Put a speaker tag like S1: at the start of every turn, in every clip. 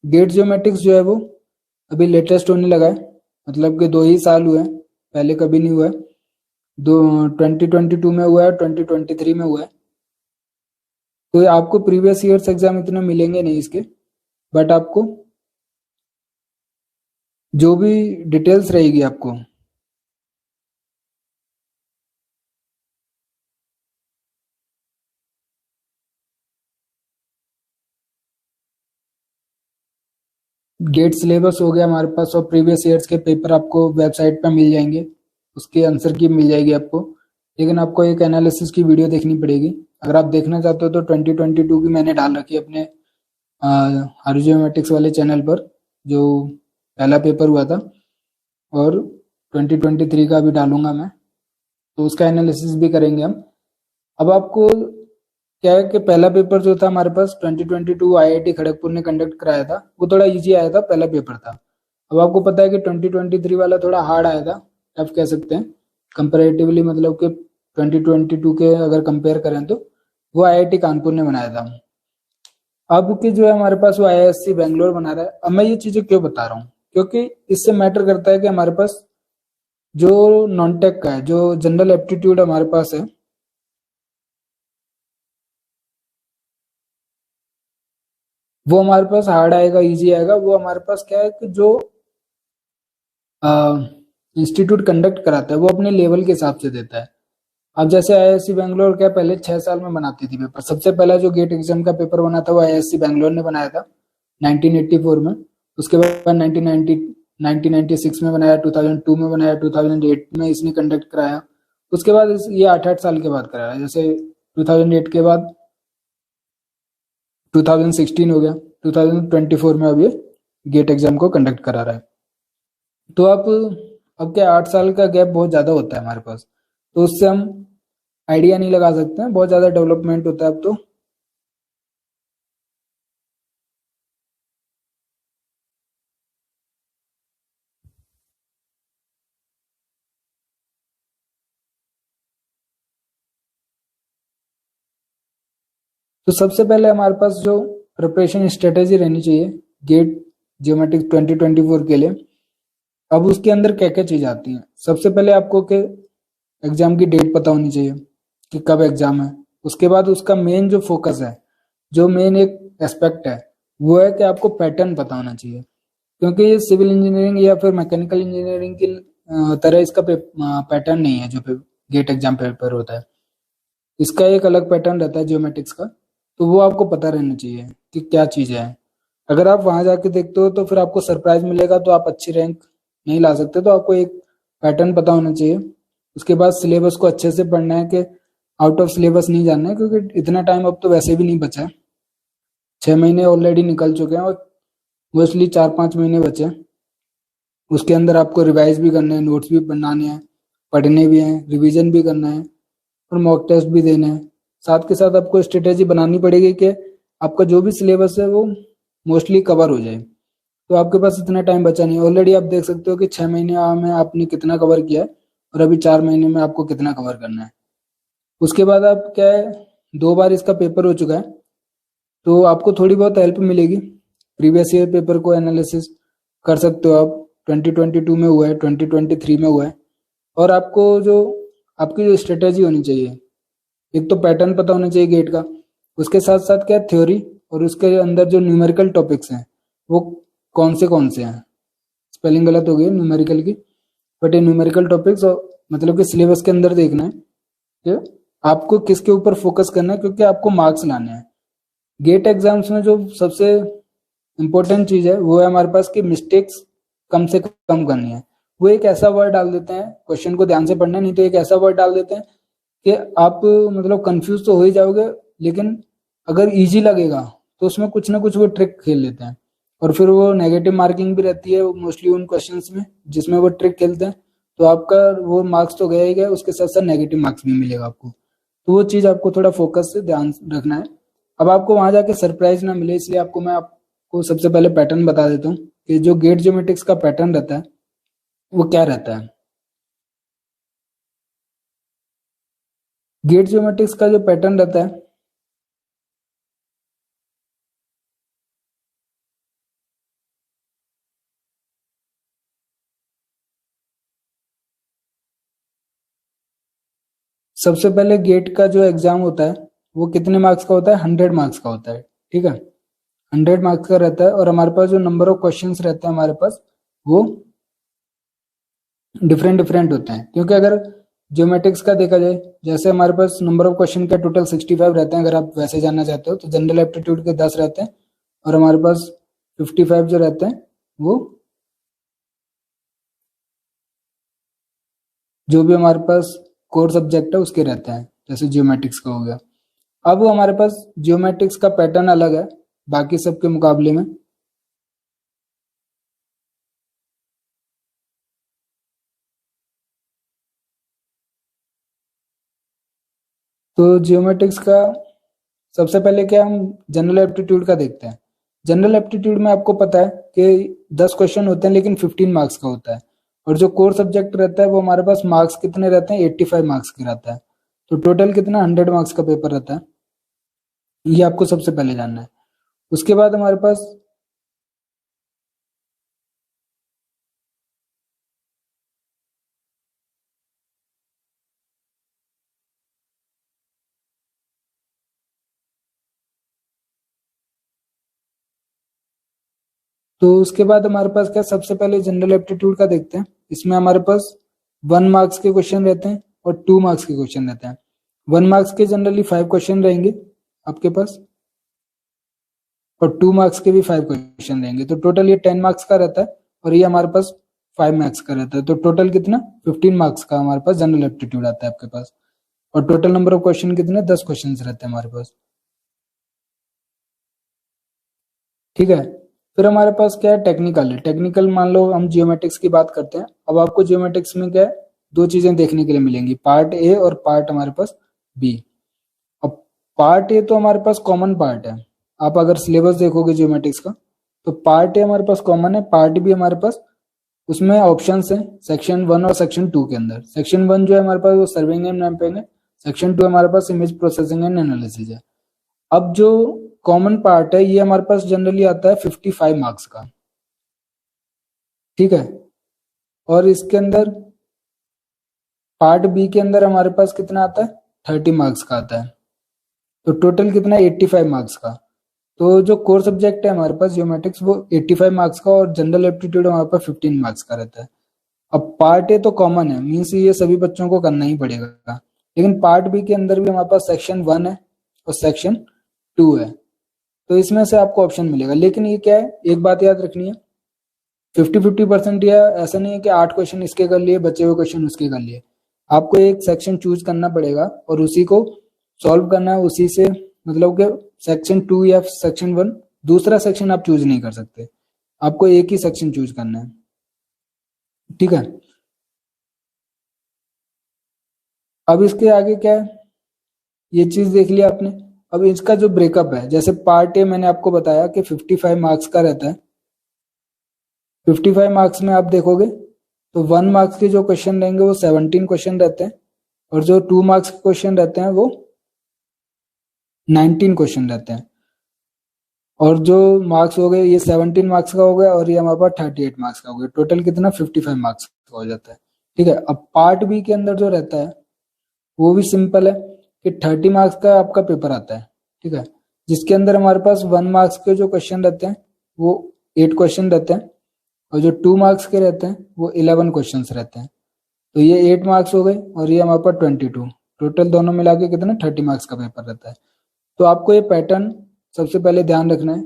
S1: Gate geometrics जो है वो अभी लेटेस्ट होने लगा है, मतलब कि 2 ही साल हुए हैं, पहले कभी नहीं हुआ है। दो 2022 में हुआ है, 2023 में हुआ है। तो आपको प्रीवियस ईयर्स एग्जाम इतने मिलेंगे नहीं इसके, बट आपको जो भी डिटेल्स रहेगी आपको गेट सिलेबस हो गया हमारे पास, और प्रीवियस ईयर्स के पेपर आपको वेबसाइट पर मिल जाएंगे, उसके आंसर की मिल जाएगी आपको। लेकिन आपको एक एनालिसिस की वीडियो देखनी पड़ेगी। अगर आप देखना चाहते हो तो 2022 की मैंने डाल रखी है अपने आर्जियोमेटिक्स वाले चैनल पर, जो पहला पेपर हुआ था, और 2023 का भी डालूंगा मैं, तो उसका एनालिसिस भी करेंगे हम। अब आपको क्या है कि पहला पेपर जो था हमारे पास 2022 आईआईटी खड़गपुर ने कंडक्ट कराया था, वो थोड़ा इजी आया था, पहला पेपर था। अब आपको पता है कि 2023 वाला थोड़ा हार्ड आया था, टफ कह सकते हैं कंपैरेटिवली, मतलब कि 2022 के अगर कंपेयर करें तो वो आईआईटी कानपुर ने बनाया था। अब के जो है हमारे पास वो आईआईएससी बेंगलोर बना रहा है। अब मैं ये चीजें क्यों बता रहा हूँ, क्योंकि इससे मैटर करता है कि हमारे पास जो नॉन टेक का है, जो जनरल एप्टीट्यूड हमारे पास है, वो हमारे पास हार्ड आएगा इजी आएगा। वो हमारे पास क्या है कि जो इंस्टीट्यूट कंडक्ट कराता है वो अपने लेवल के हिसाब से देता है। अब जैसे आईआईएससी बैंगलोर क्या पहले 6 साल में बनाती थी पेपर, सबसे पहला जो गेट एग्जाम का पेपर बना था वो आईआईएससी बैंगलोर ने बनाया था 1984 में। उसके बाद 1996 में बनाया, 2002 में बनाया, 2008 में इसने कंडक्ट कराया। उसके बाद ये 8-8 साल के बाद कराया, जैसे 2008 के बाद 2016 हो गया, 2024 में अब ये गेट एग्जाम को कंडक्ट करा रहा है। तो अब क्या 8 साल का गैप बहुत ज़्यादा होता है हमारे पास, तो उससे हम आइडिया नहीं लगा सकते हैं, बहुत ज़्यादा डेवलपमेंट होता है अब तो। तो सबसे पहले हमारे पास जो प्रिपरेशन स्ट्रेटेजी रहनी चाहिए गेट ज्योमेट्रिक 2024 के लिए, अब उसके अंदर क्या क्या चीज़ आती है। सबसे पहले आपको के एग्जाम की डेट पता होनी चाहिए कि कब एग्जाम है। उसके बाद उसका मेन जो फोकस है, जो मेन एक एस्पेक्ट है, वो है कि आपको पैटर्न पता होना चाहिए। क्योंकि ये सिविल इंजीनियरिंग या फिर मैकेनिकल इंजीनियरिंग की तरह इसका पैटर्न नहीं है, जो गेट एग्जाम पेपर होता है इसका एक अलग पैटर्न रहता है ज्योमेट्रिक्स का। तो वो आपको पता रहना चाहिए कि क्या चीज़ है। अगर आप वहां जाके देखते हो तो फिर आपको सरप्राइज मिलेगा, तो आप अच्छी रैंक नहीं ला सकते। तो आपको एक पैटर्न पता होना चाहिए। उसके बाद सिलेबस को अच्छे से पढ़ना है, कि आउट ऑफ सिलेबस नहीं जानना है, क्योंकि इतना टाइम अब तो वैसे भी नहीं बचा है। 6 महीने ऑलरेडी निकल चुके हैं, और मोस्टली 4-5 महीने बचे हैं। उसके अंदर आपको रिवाइज भी करना है, नोट्स भी बनाने हैं, पढ़ने भी हैं, रिवीजन भी करना है, और मॉक टेस्ट भी देना है। साथ के साथ आपको स्ट्रेटेजी बनानी पड़ेगी कि आपका जो भी सिलेबस है वो मोस्टली कवर हो जाए। तो आपके पास इतना टाइम बचा नहीं। ऑलरेडी आप देख सकते हो कि 6 महीने में आपने कितना कवर किया है, और अभी 4 महीने में आपको कितना कवर करना है। उसके बाद आप क्या है, 2 बार इसका पेपर हो चुका है, तो आपको थोड़ी बहुत हेल्प मिलेगी। प्रीवियस ईयर पेपर को एनालिसिस कर सकते हो आप, 2022 में हुआ है, 2023 में हुआ है। और आपको जो आपकी जो स्ट्रेटेजी होनी चाहिए, एक तो पैटर्न पता होना चाहिए गेट का, उसके साथ साथ क्या थ्योरी, और उसके अंदर जो न्यूमेरिकल टॉपिक्स हैं वो कौन से हैं। स्पेलिंग गलत हो गई न्यूमेरिकल की, बट ये न्यूमेरिकल टॉपिक्स, मतलब कि सिलेबस के अंदर देखना है कि आपको किसके ऊपर फोकस करना है, क्योंकि आपको मार्क्स लाने हैं। गेट एग्जाम्स में जो सबसे इम्पोर्टेंट चीज है वो है हमारे पास कि मिस्टेक्स कम से कम करनी है। वो एक ऐसा वर्ड डाल देते हैं, क्वेश्चन को ध्यान से पढ़ना, नहीं तो एक ऐसा वर्ड डाल देते हैं कि आप मतलब कंफ्यूज तो हो ही जाओगे, लेकिन अगर इजी लगेगा तो उसमें कुछ ना कुछ वो ट्रिक खेल लेते हैं, और फिर वो नेगेटिव मार्किंग भी रहती है मोस्टली उन क्वेश्चंस में जिसमें वो ट्रिक खेलते हैं। तो आपका वो मार्क्स तो गया ही गया, उसके साथ साथ नेगेटिव मार्क्स भी मिलेगा आपको। तो वो चीज़ आपको थोड़ा फोकस से ध्यान रखना है। अब आपको वहां जाके सरप्राइज ना मिले, इसलिए आपको मैं आपको सबसे पहले पैटर्न बता देता हूँ कि जो गेट ज्योमेट्रिक्स का पैटर्न रहता है वो क्या रहता है। गेट ज्योमेट्रिक्स का जो पैटर्न रहता है सबसे पहले गेट का जो एग्जाम होता है वो कितने मार्क्स का होता है, 100 मार्क्स का होता है। ठीक है, 100 मार्क्स का रहता है, और हमारे पास जो नंबर ऑफ क्वेश्चंस रहते हैं हमारे पास वो डिफरेंट डिफरेंट होते हैं। क्योंकि अगर ज्योमेट्रिक्स का देखा जाए, जैसे हमारे पास नंबर ऑफ क्वेश्चन का टोटल 65 रहते हैं, अगर आप वैसे जानना चाहते हो तो जनरल एप्टीट्यूड के 10 रहते हैं, और हमारे पास 55 जो रहते हैं वो जो भी हमारे पास कोर सब्जेक्ट है उसके रहते हैं, जैसे जियोमेट्रिक्स का हो गया। अब हमारे पास जियोमेट्रिक्स का पैटर्न अलग है बाकी सबके मुकाबले में। तो जियोमेट्रिक्स का सबसे पहले क्या हम जनरल एप्टीट्यूड का देखते हैं। जनरल एप्टीट्यूड में आपको पता है कि 10 क्वेश्चन होते हैं लेकिन 15 मार्क्स का होता है, और जो कोर सब्जेक्ट रहता है वो हमारे पास मार्क्स कितने रहते हैं, 85 मार्क्स के रहता है। तो टोटल कितना, 100 मार्क्स का पेपर रहता है। ये आपको सबसे पहले जानना है। उसके बाद हमारे पास हमारे पास क्या, सबसे पहले जनरल एप्टीट्यूड का देखते हैं। इसमें हमारे पास 1 मार्क्स के क्वेश्चन रहते हैं और 2 मार्क्स के क्वेश्चन रहते हैं। 1 मार्क्स के जनरली 5 क्वेश्चन रहेंगे आपके पास, और 2 मार्क्स के भी 5 क्वेश्चन रहेंगे। तो टोटल ये 10 मार्क्स का रहता है, और ये हमारे पास 5 मार्क्स का रहता है। तो टोटल कितना, 15 मार्क्स का हमारे पास जनरल एप्टीट्यूड आता है आपके पास। और टोटल नंबर ऑफ क्वेश्चन कितने, 10 क्वेश्चन रहते हैं हमारे पास। ठीक है, फिर हमारे पास क्या है, टेक्निकल है। टेक्निकल मान लो हम जियोमेट्रिक्स की बात करते हैं। अब आपको जियोमेट्रिक्स में क्या है, दो चीजें देखने के लिए मिलेंगी, पार्ट ए और पार्ट हमारे पास बी। अब पार्ट ए तो हमारे पास कॉमन पार्ट है। आप अगर सिलेबस देखोगे जियोमेट्रिक्स का तो पार्ट ए हमारे पास कॉमन है, पार्ट बी हमारे पास उसमें ऑप्शंस हैं सेक्शन 1 और सेक्शन 2 के अंदर। सेक्शन 1 जो है हमारे पास वो सर्विंग एंड मैपिंग है, सेक्शन 2 हमारे पास इमेज प्रोसेसिंग एंड एनालिसिस है। अब जो कॉमन पार्ट है ये हमारे पास जनरली आता है 55 मार्क्स का। ठीक है, और इसके अंदर पार्ट बी के अंदर हमारे पास कितना आता है, 30 मार्क्स का आता है। तो टोटल कितना है, 85 मार्क्स का। तो जो कोर सब्जेक्ट है हमारे पास जियोमेट्रिक्स वो 85 मार्क्स का, और जनरल एप्टीट्यूड हमारे पास 15 मार्क्स का रहता है। अब पार्ट ए तो कॉमन है, मीन्स ये सभी बच्चों को करना ही पड़ेगा। लेकिन पार्ट बी के अंदर भी हमारे पास सेक्शन 1 है और सेक्शन 2 है, तो इसमें से आपको ऑप्शन मिलेगा। लेकिन ये क्या है, एक बात याद रखनी है, 50-50% या ऐसा नहीं है कि 8 क्वेश्चन इसके कर लिए, बचे हुए क्वेश्चन उसके कर लिए। आपको एक सेक्शन चूज करना पड़ेगा और उसी को सॉल्व करना है। उसी से मतलब कि सेक्शन 2 या सेक्शन 1, दूसरा सेक्शन आप चूज नहीं कर सकते, आपको एक ही सेक्शन चूज करना है। ठीक है, अब इसके आगे क्या है, ये चीज देख लिया आपने। अब इसका जो ब्रेकअप है, जैसे पार्ट ए मैंने आपको बताया कि 55 मार्क्स का रहता है। 55 मार्क्स में आप देखोगे तो 1 मार्क्स के जो क्वेश्चन रहेंगे वो 17 क्वेश्चन रहते हैं, और जो 2 मार्क्स के क्वेश्चन रहते हैं वो 19 क्वेश्चन रहते हैं। और जो मार्क्स हो गए ये 17 मार्क्स का हो गया, और ये हमारे पास 38 मार्क्स का हो गया। टोटल कितना, 55 मार्क्स का हो जाता है। ठीक है, अब पार्ट बी के अंदर जो रहता है वो भी सिंपल है कि 30 मार्क्स का आपका पेपर आता है। ठीक है, जिसके अंदर हमारे पास 1 मार्क्स के जो क्वेश्चन रहते हैं वो 8 क्वेश्चन रहते हैं, और जो 2 मार्क्स के रहते हैं वो 11 क्वेश्चन रहते हैं। तो ये 8 मार्क्स हो गए, और ये हमारे पास 22। टोटल दोनों मिला के कितना, 30 मार्क्स का पेपर रहता है। तो आपको ये पैटर्न सबसे पहले ध्यान रखना है,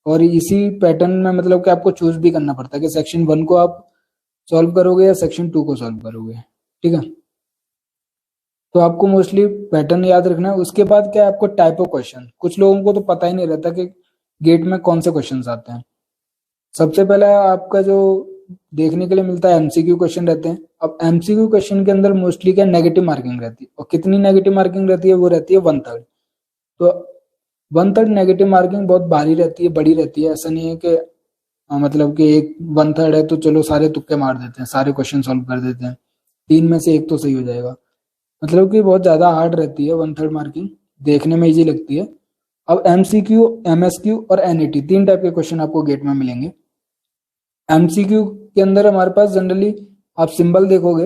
S1: और इसी पैटर्न में मतलब कि आपको चूज भी करना पड़ता है कि सेक्शन 1 को आप सॉल्व करोगे या सेक्शन 2 को सॉल्व करोगे। ठीक है, तो आपको मोस्टली पैटर्न याद रखना है। उसके बाद क्या है, आपको टाइप ऑफ क्वेश्चन, कुछ लोगों को तो पता ही नहीं रहता कि गेट में कौन से क्वेश्चंस आते हैं। सबसे पहला आपका जो देखने के लिए मिलता है एमसीक्यू क्वेश्चन रहते हैं। अब एमसीक्यू क्वेश्चन के अंदर मोस्टली क्या नेगेटिव मार्किंग रहती है, और कितनी नेगेटिव मार्किंग रहती है, वो रहती है 1/3। तो 1/3 नेगेटिव मार्किंग बहुत भारी रहती है, बड़ी रहती है। ऐसा नहीं है कि मतलब कि एक 1/3 है तो चलो सारे तुक्के मार देते हैं, सारे क्वेश्चन सॉल्व कर देते हैं, 3 में से एक तो सही हो जाएगा। मतलब कि बहुत ज्यादा हार्ड रहती है 1/3 मार्किंग, देखने में इजी लगती है। अब एमसीक्यू, एमएसक्यू और एनईटी, 3 टाइप के क्वेश्चन आपको गेट में मिलेंगे। एमसीक्यू के अंदर हमारे पास जनरली आप सिंबल देखोगे,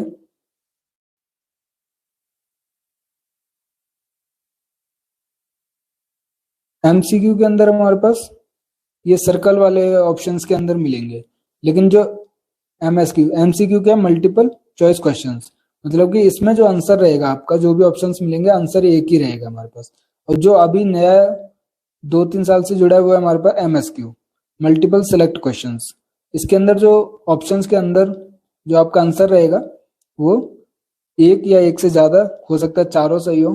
S1: एमसीक्यू के अंदर हमारे पास ये सर्कल वाले ऑप्शंस के अंदर मिलेंगे, लेकिन जो एमसीक्यू क्या, मल्टीपल चॉइस क्वेश्चंस, मतलब कि इसमें जो आंसर रहेगा आपका, जो भी ऑप्शंस मिलेंगे आंसर एक ही रहेगा हमारे पास। और जो अभी नया 2-3 साल से जुड़ा हुआ है हमारे पास एमएसक्यू, मल्टीपल सेलेक्ट क्वेश्चंस, इसके अंदर जो ऑप्शंस के अंदर जो आपका आंसर रहेगा वो एक या एक से ज्यादा हो सकता है, चारों सही हो,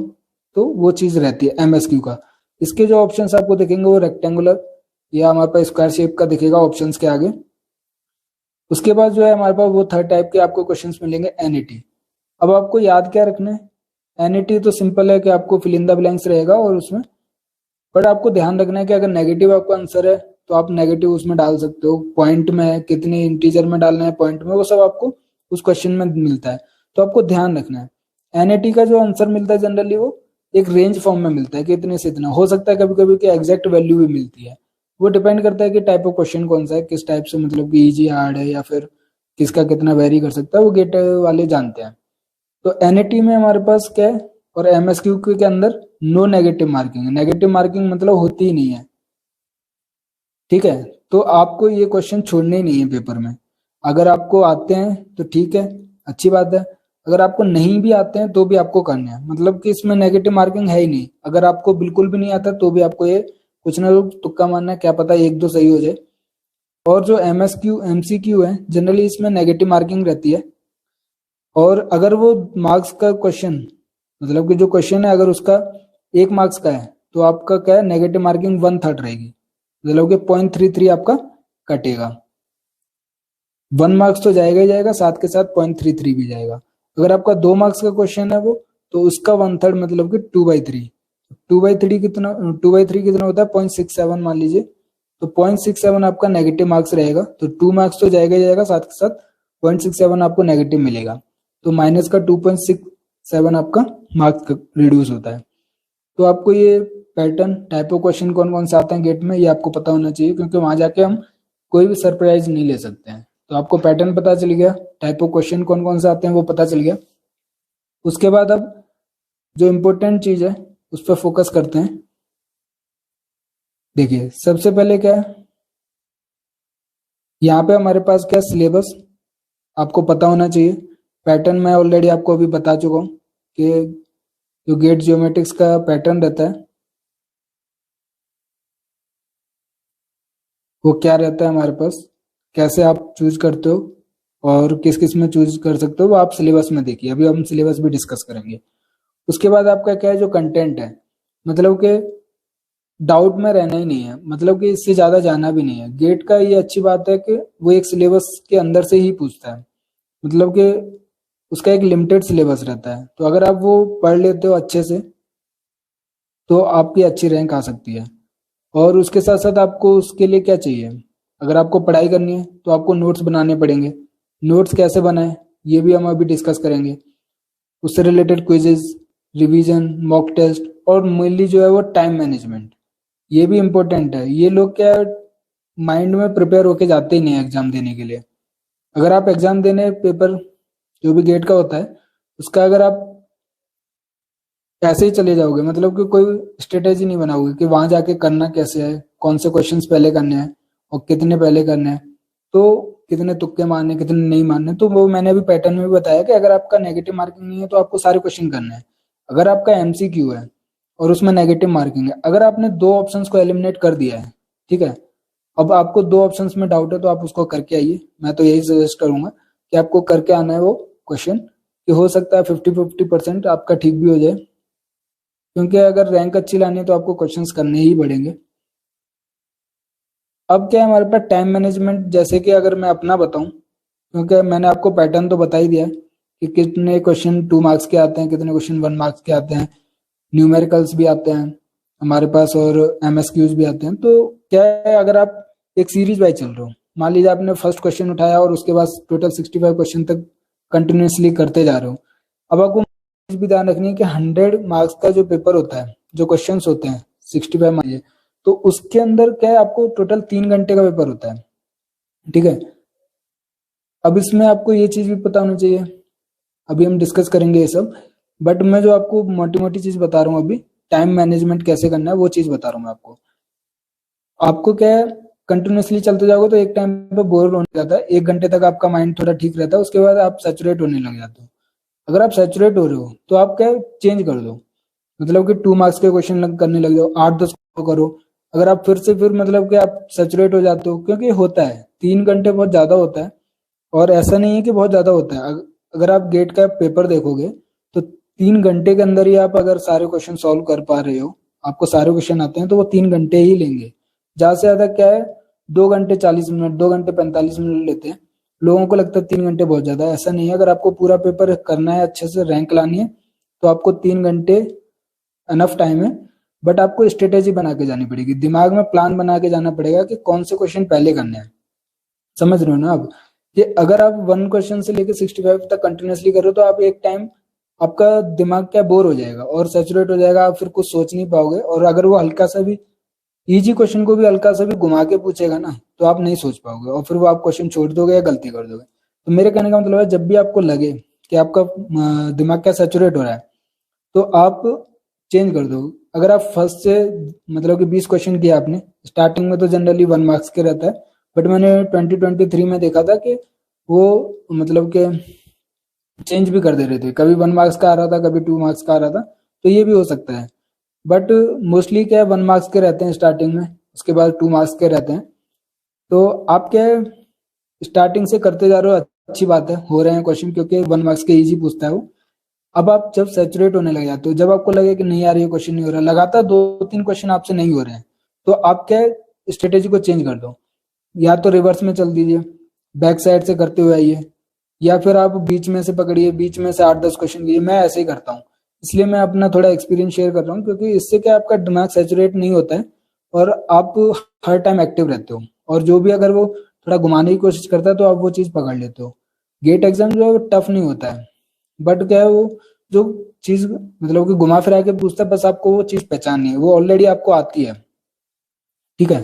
S1: तो वो चीज रहती है एमएसक्यू का। इसके जो ऑप्शंस आपको दिखेंगे वो रेक्टेंगुलर या हमारे पास स्क्वायर शेप का दिखेगा ऑप्शंस के आगे। उसके बाद जो है हमारे पास वो थर्ड टाइप के आपको क्वेश्चंस मिलेंगे एनईटी। अब आपको याद क्या रखना है, एनईटी तो सिंपल है कि आपको फिल इन द ब्लैंक्स रहेगा और उसमें, बट आपको ध्यान रखना है कि अगर नेगेटिव आपका आंसर है तो आप नेगेटिव उसमें डाल सकते हो, पॉइंट में है, कितने इंटीजर में डालना है, पॉइंट में, वो सब आपको उस क्वेश्चन में मिलता है, तो आपको ध्यान रखना है। एनईटी का जो आंसर मिलता है जनरली वो एक रेंज फॉर्म में मिलता है कि इतने से इतना, हो सकता है कभी कभी कि एग्जैक्ट वैल्यू भी मिलती है, वो डिपेंड करता है कि टाइप ऑफ क्वेश्चन कौन सा है, किस टाइप से, मतलब कि इजी हार्ड है या फिर किसका कितना वेरी कर सकता है, वो गेट वाले जानते हैं। तो एनईटी में हमारे पास क्या है, और एमएसक्यू के अंदर नो नेगेटिव मार्किंग है, नेगेटिव मार्किंग मतलब होती ही नहीं है, ठीक है। तो आपको ये क्वेश्चन छोड़ने ही नहीं है पेपर में, अगर आपको आते हैं तो ठीक है, अच्छी बात है, अगर आपको नहीं भी आते हैं तो भी आपको करना है, मतलब कि इसमें नेगेटिव मार्किंग है ही नहीं। अगर आपको बिल्कुल भी नहीं आता तो भी आपको ये कुछ ना कुछ तुक्का मारना है, क्या पता एक दो सही हो जाए। और जो एमएसक्यू एमसीक्यू है जनरली इसमें नेगेटिव मार्किंग रहती है, और अगर वो मार्क्स का क्वेश्चन, मतलब कि जो क्वेश्चन है अगर उसका 1 मार्क्स का है तो आपका क्या है, नेगेटिव मार्किंग 1/3 रहेगी, मतलब कि 0.33 आपका कटेगा। 1 मार्क्स तो जाएगा ही जाएगा, साथ के साथ 0.33 भी जाएगा। अगर आपका 2 मार्क्स का क्वेश्चन है वो, तो उसका 1/3 मतलब कि 2/3, 2/3 कितना होता है, 0.67 मान लीजिए, तो 0.67 आपका नेगेटिव मार्क्स रहेगा, तो 2 मार्क्स तो जाएगा ही जाएगा, साथ के साथ 0.67 आपको नेगेटिव मिलेगा, तो माइनस का 2.67 आपका मार्क्स रिड्यूस होता है। तो आपको ये पैटर्न, टाइप ऑफ क्वेश्चन कौन कौन से आते हैं गेट में, ये आपको पता होना चाहिए, क्योंकि वहां जाके हम कोई भी सरप्राइज नहीं ले सकते हैं। तो आपको पैटर्न पता चल गया, टाइप ऑफ क्वेश्चन कौन कौन से आते हैं वो पता चल गया। उसके बाद अब जो इम्पोर्टेंट चीज है उस पर फोकस करते हैं। देखिए सबसे पहले क्या है, यहाँ पे हमारे पास क्या, सिलेबस आपको पता होना चाहिए। पैटर्न मैं ऑलरेडी आपको अभी बता चुका हूँ कि जो गेट ज्योमेट्रिक्स का पैटर्न रहता है वो क्या रहता है हमारे पास, कैसे आप चूज करते हो और किस किस में चूज कर सकते हो, वो आप सिलेबस में देखिए, अभी हम सिलेबस भी डिस्कस करेंगे। उसके बाद आपका क्या है, जो कंटेंट है, मतलब कि डाउट में रहना ही नहीं है, मतलब कि इससे ज्यादा जाना भी नहीं है। गेट का ये अच्छी बात है कि वो एक सिलेबस के अंदर से ही पूछता है, मतलब कि उसका एक लिमिटेड सिलेबस रहता है, तो अगर आप वो पढ़ लेते हो अच्छे से तो आपकी अच्छी रैंक आ सकती है। और उसके साथ साथ आपको उसके लिए क्या चाहिए, अगर आपको पढ़ाई करनी है तो आपको नोट्स बनाने पड़ेंगे। नोट्स कैसे बनाएं ये भी हम अभी डिस्कस करेंगे। उससे related quizzes, revision, mock test, और मेनली जो है वो टाइम मैनेजमेंट, ये भी इम्पोर्टेंट है। ये लोग क्या माइंड में प्रिपेयर होके जाते ही नहीं है एग्जाम देने के लिए। अगर आप एग्जाम देने पेपर जो भी गेट का होता है उसका, अगर आप ऐसे ही चले जाओगे, मतलब कि कोई स्ट्रेटेजी नहीं बनाओगे कि वहां जाके करना कैसे है, कौन से क्वेश्चंस पहले करने हैं और कितने पहले करने हैं, तो कितने तुक्के मारने, कितने नहीं मारने, तो वो मैंने अभी पैटर्न में भी बताया कि अगर आपका नेगेटिव मार्किंग नहीं है तो आपको सारे क्वेश्चन करने हैं। अगर आपका एमसीक्यू है और उसमें नेगेटिव मार्किंग है, अगर आपने दो ऑप्शंस को एलिमिनेट कर दिया है, ठीक है, अब आपको दो ऑप्शंस में डाउट है तो आप उसको करके आइए। मैं तो यही सजेस्ट करूंगा कि आपको करके आना है वो क्वेश्चन, कि हो सकता है 50-50% आपका ठीक भी हो जाए, क्योंकि अगर रैंक अच्छी लानी है तो आपको क्वेश्चंस करने ही पड़ेंगे। अब क्या है हमारे पास टाइम मैनेजमेंट, जैसे कि अगर मैं अपना बताऊं, क्योंकि मैंने आपको पैटर्न तो बता ही दिया है कि कितने क्वेश्चन 2 मार्क्स के आते हैं, कितने क्वेश्चन 1 मार्क्स के आते हैं, न्यूमेरिकल्स भी आते हैं हमारे पास और एमएसक्यूज भी आते हैं। तो क्या है, अगर आप एक सीरीज वाइज चल रहे हो, मान लीजिए आपने फर्स्ट क्वेश्चन उठाया और उसके बाद टोटल 65 क्वेश्चन तक कंटिन्यूसली करते जा रहे हो, अब आपको भी ध्यान रखनी है कि 100 मार्क्स का जो पेपर होता है, जो क्वेश्चन होते हैं 65 मार्क्स, तो उसके अंदर क्या है, आपको टोटल 3 घंटे का पेपर होता है, ठीक है। अब इसमें आपको ये चीज भी पता होनी चाहिए, अभी हम डिस्कस करेंगे ये सब, बट मैं जो आपको मोटी मोटी चीज बता रहा हूँ अभी, टाइम मैनेजमेंट कैसे करना है वो चीज बता रहा हूँ मैं आपको। आपको क्या है, कंटिन्यूसली चलते जाओगे तो एक टाइम पे बोर होने जाता है, 1 घंटे तक आपका माइंड थोड़ा ठीक रहता है, उसके बाद आप सैचुरेट होने लग जाते हो। अगर आप सैचुरेट हो रहे हो तो आप क्या चेंज कर दो, मतलब कि 2 मार्क्स के क्वेश्चन करने लग जाओ, 8-10 को करो। अगर आप फिर से फिर मतलब कि आप सैचुरेट हो जाते हो, क्योंकि होता है 3 घंटे बहुत ज्यादा होता है, और ऐसा नहीं है कि बहुत ज्यादा होता है। अगर आप गेट का पेपर देखोगे तो 3 घंटे के अंदर ही आप अगर सारे क्वेश्चन सॉल्व कर पा रहे हो, आपको सारे क्वेश्चन आते हैं, तो वो 3 घंटे ही लेंगे। ज्यादा से ज्यादा क्या है, 2 घंटे 40 मिनट, 2 घंटे 45 मिनट लेते हैं। लोगों को लगता है 3 घंटे बहुत ज्यादा है, ऐसा नहीं है। अगर आपको पूरा पेपर करना है, अच्छे से रैंक लानी है, तो आपको 3 घंटे अनफ टाइम है। बट आपको स्ट्रेटेजी बना के जानी पड़ेगी, दिमाग में प्लान बना के जाना पड़ेगा कि कौन से क्वेश्चन पहले करने हैं। समझ रहे हो ना आप, कि अगर आप 1 क्वेश्चन से लेकर 65 तक कंटिन्यूसली करो तो आप एक टाइम आपका दिमाग क्या बोर हो जाएगा और सैचुरेट हो जाएगा, आप फिर कुछ सोच नहीं पाओगे। और अगर वो हल्का सा भी इजी क्वेश्चन को भी हल्का सा भी घुमा के पूछेगा ना, तो आप नहीं सोच पाओगे और फिर वो आप क्वेश्चन छोड़ दोगे या गलती कर दोगे। तो मेरे कहने का मतलब है, जब भी आपको लगे कि आपका दिमाग क्या सैचुरेट हो रहा है, तो आप चेंज कर दो। अगर आप फर्स्ट से मतलब कि 20 क्वेश्चन किया आपने, स्टार्टिंग में तो जनरली 1 मार्क्स के रहता है, बट मैंने 2023 में देखा था कि वो मतलब के चेंज भी कर दे रहे थे, कभी 1 मार्क्स का आ रहा था, कभी 2 मार्क्स का आ रहा था। तो ये भी हो सकता है, बट मोस्टली क्या है 1 मार्क्स के रहते हैं स्टार्टिंग में, उसके बाद 2 मार्क्स के रहते हैं। तो आप क्या है स्टार्टिंग से करते जा रहे हो, अच्छी बात है, हो रहे हैं क्वेश्चन, क्योंकि 1 मार्क्स के इजी पूछता है वो। अब आप जब सैचुरेट होने लग जाते हो, जब आपको लगे कि नहीं यार ये क्वेश्चन नहीं हो रहा, लगातार 2-3 क्वेश्चन आपसे नहीं हो रहे हैं, तो आप क्या स्ट्रेटेजी को चेंज कर दो। या तो रिवर्स में चल दीजिए, बैक साइड से करते हुए आइए, या फिर आप बीच में से पकड़िए, बीच में से 8-10 क्वेश्चन कीजिए। मैं ऐसे ही करता हूँ, इसलिए मैं अपना थोड़ा एक्सपीरियंस शेयर कर रहा हूँ, क्योंकि इससे क्या आपका दिमाग सैचुरेट नहीं होता है और आप हर टाइम एक्टिव रहते हो। और जो भी अगर वो थोड़ा घुमाने की कोशिश करता है तो आप वो चीज पकड़ लेते हो। गेट एग्जाम जो है वो टफ नहीं होता है, बट क्या है वो जो चीज मतलब कि घुमा फिरा के पूछता है, बस आपको वो चीज पहचाननी है, वो ऑलरेडी आपको आती है। ठीक है,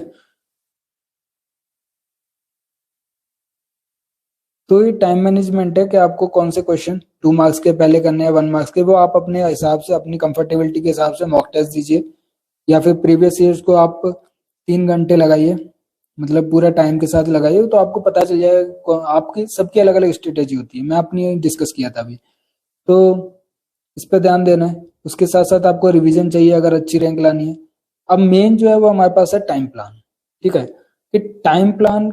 S1: तो ये टाइम मैनेजमेंट है कि आपको कौन से क्वेश्चन 2 मार्क्स के पहले करने हैं, 1 मार्क्स के, वो आप अपने हिसाब से अपनी कंफर्टेबिलिटी के हिसाब से मॉक टेस्ट दीजिए, या फिर प्रीवियस ईयर्स को आप 3 घंटे लगाइए, मतलब पूरा टाइम के साथ लगाइए, तो आपको पता चल जाएगा आपकी सबकी अलग अलग स्ट्रेटेजी होती है। मैं अपनी डिस्कस किया था अभी, तो इस पर ध्यान देना है। उसके साथ साथ आपको रिवीजन चाहिए अगर अच्छी रैंक लानी है। अब मेन जो है वो हमारे पास है टाइम प्लान। ठीक है, कि टाइम प्लान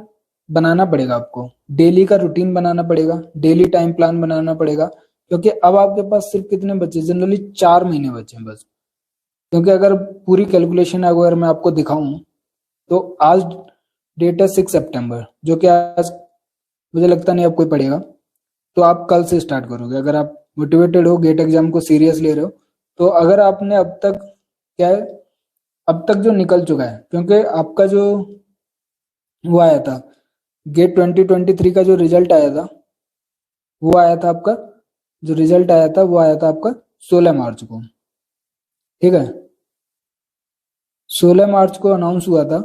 S1: बनाना पड़ेगा आपको, डेली का रूटीन बनाना पड़ेगा, डेली टाइम प्लान बनाना पड़ेगा, क्योंकि अब आपके पास सिर्फ कितने बचे, जनरली 4 महीने बचे हैं बस। क्योंकि अगर पूरी कैलकुलेशन अगर मैं आपको दिखाऊं, तो आज डेट है 6 सितंबर, जो कि आज मुझे लगता नहीं अब कोई पढ़ेगा, तो आप कल से स्टार्ट करोगे। अगर आप मोटिवेटेड हो, गेट एग्जाम को सीरियस ले रहे हो, तो अगर आपने अब तक क्या है, अब तक जो निकल चुका है, क्योंकि आपका जो वो आया था गेट 2023 का जो रिजल्ट आया था, वो आया था आपका, जो रिजल्ट आया था वो आया था आपका 16 मार्च को। ठीक है, 16 मार्च को अनाउंस हुआ था।